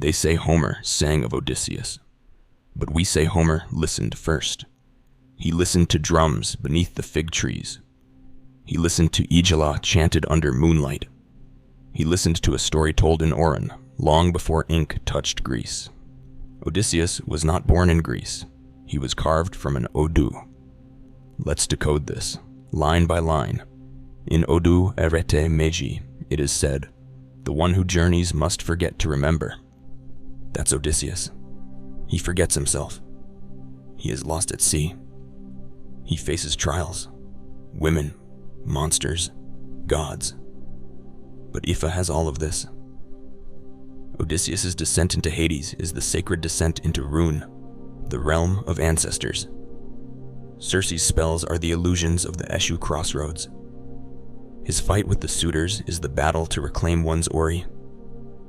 They say Homer sang of Odysseus, but we say Homer listened first. He listened to drums beneath the fig trees. He listened to Aegila chanted under moonlight. He listened to a story told in Oran, long before ink touched Greece. Odysseus was not born in Greece. He was carved from an Odu. Let's decode this, line by line. In Odu Erete Meji, it is said, "The one who journeys must forget to remember." That's Odysseus. He forgets himself. He is lost at sea. He faces trials, women, monsters, gods. But Ifa has all of this. Odysseus' descent into Hades is the sacred descent into Rune, the realm of ancestors. Circe's spells are the illusions of the Eshu crossroads. His fight with the suitors is the battle to reclaim one's Ori.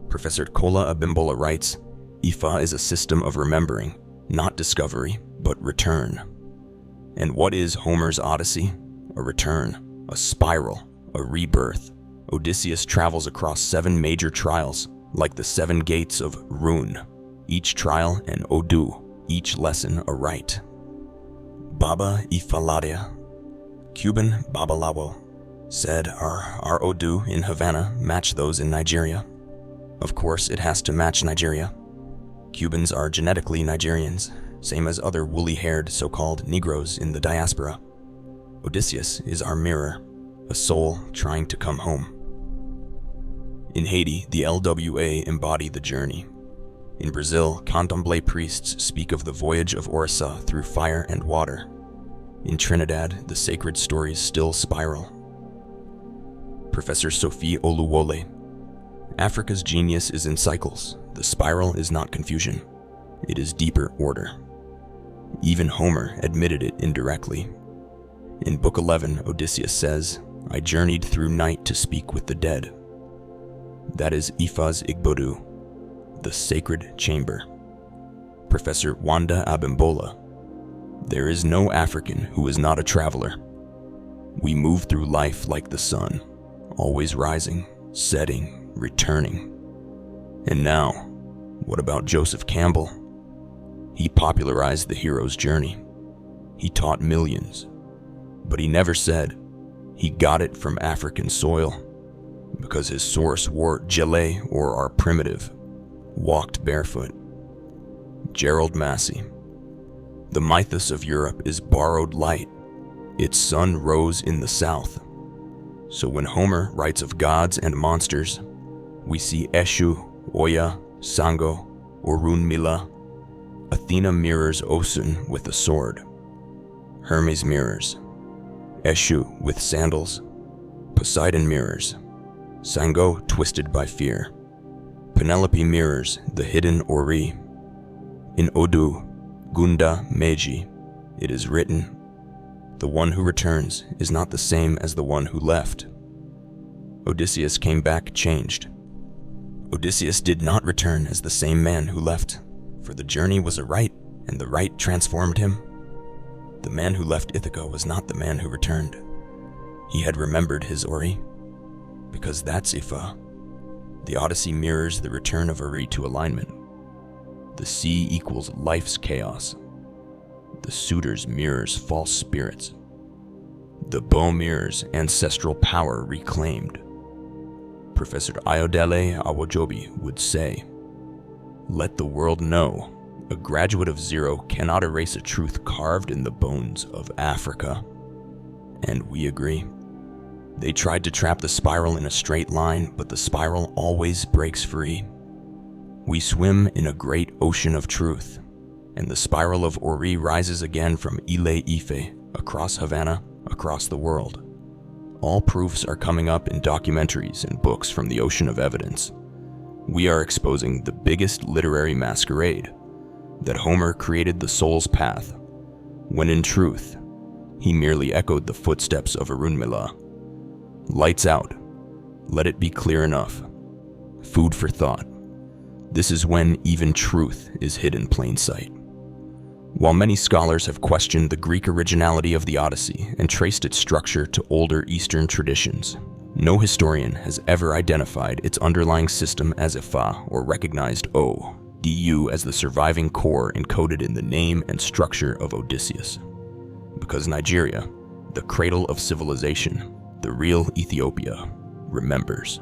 Professor Kola Abimbola writes, Ifa is a system of remembering, not discovery, but return. And what is Homer's Odyssey? A return, a spiral, a rebirth. Odysseus travels across 7 major trials, like the 7 gates of Rune. Each trial an Odu, each lesson a rite. Baba Ifaladia, Cuban Babalawo, said our Odu in Havana match those in Nigeria. Of course, it has to match Nigeria. Cubans are genetically Nigerians, same as other woolly-haired so-called Negroes in the diaspora. Odysseus is our mirror, a soul trying to come home. In Haiti, the LWA embody the journey. In Brazil, Candomblé priests speak of the voyage of Orissa through fire and water. In Trinidad, the sacred stories still spiral. Professor Sophie Oluwole, Africa's genius is in cycles. The spiral is not confusion. It is deeper order. Even Homer admitted it indirectly. In Book 11, Odysseus says, "I journeyed through night to speak with the dead." That is Ifa's Igbodu, the sacred chamber. Professor Wanda Abimbola, there is no African who is not a traveler. We move through life like the sun, always rising, setting, returning. And now, what about Joseph Campbell? He popularized the hero's journey. He taught millions, but he never said he got it from African soil, because his source wore gelée or are primitive, walked barefoot. Gerald Massey, the mythos of Europe is borrowed light. Its sun rose in the south. So when Homer writes of gods and monsters, we see Eshu, Oya, Sango, Orunmila. Athena mirrors Osun with a sword. Hermes mirrors Eshu with sandals. Poseidon mirrors Sango twisted by fear. Penelope mirrors the hidden Ori. In Odu, Gunda Meji, it is written, "The one who returns is not the same as the one who left." Odysseus came back changed. Odysseus did not return as the same man who left, for the journey was a rite, and the rite transformed him. The man who left Ithaca was not the man who returned. He had remembered his Ori, because that's Ifa. The Odyssey mirrors the return of Ori to alignment. The sea equals life's chaos. The suitors mirrors false spirits. The bow mirrors ancestral power reclaimed. Professor Ayodele Awojobi would say, "Let the world know, a graduate of Zero cannot erase a truth carved in the bones of Africa." And we agree. They tried to trap the spiral in a straight line, but the spiral always breaks free. We swim in a great ocean of truth, and the spiral of Ori rises again from Ile Ife, across Havana, across the world. All proofs are coming up in documentaries and books from the ocean of evidence. We are exposing the biggest literary masquerade, that Homer created the soul's path, when in truth, he merely echoed the footsteps of Orunmila. Lights out. Let it be clear enough. Food for thought. This is when even truth is hid in plain sight. While many scholars have questioned the Greek originality of the Odyssey and traced its structure to older Eastern traditions, No historian has ever identified its underlying system as Ifa or recognized O, Du as the surviving core encoded in the name and structure of Odysseus. Because Nigeria, the cradle of civilization, the real Ethiopia, remembers.